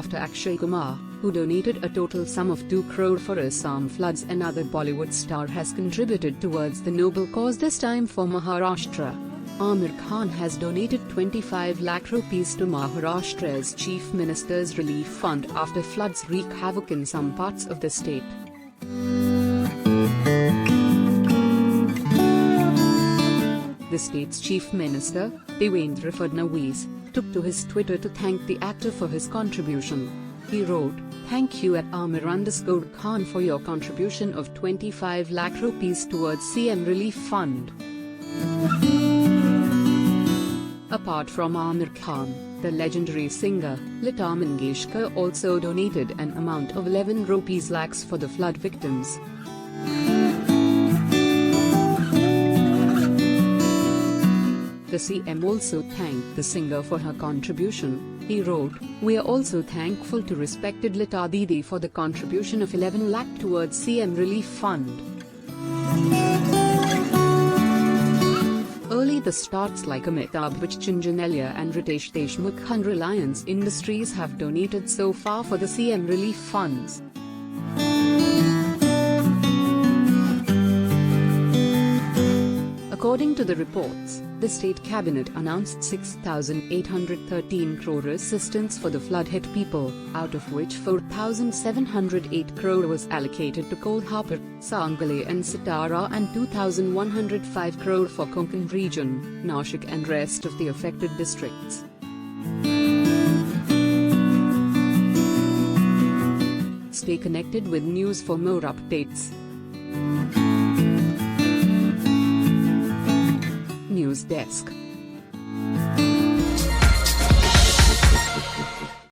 after Akshay Kumar, who donated a total sum of 2 crore for Assam floods. Another Bollywood star has contributed towards the noble cause, this time for Maharashtra. Amir Khan has donated 25 lakh rupees to Maharashtra's Chief Minister's Relief Fund after floods wreak havoc in some parts of the state. The state's Chief Minister, Devendra Fadnavis, took to his Twitter to thank the actor for his contribution. He wrote, "Thank you at Amir_Khan for your contribution of 25 lakh rupees towards CM Relief Fund." Apart from Amir Khan, the legendary singer, Lata Mangeshkar, also donated an amount of 11 lakhs for the flood victims. The CM also thanked the singer for her contribution. He wrote, "We are also thankful to respected Lata Didi for the contribution of 11 lakh towards CM Relief Fund." Early the stars like Amitabh Bachchan, and Ritesh Deshmukh and Reliance Industries have donated so far for the CM Relief Funds. According to the reports, the state cabinet announced 6,813 crore assistance for the flood-hit people, out of which 4,708 crore was allocated to Kolhapur, Sangli and Satara and 2,105 crore for Konkan region, Nashik and rest of the affected districts. Stay connected with news for more updates. News Desk.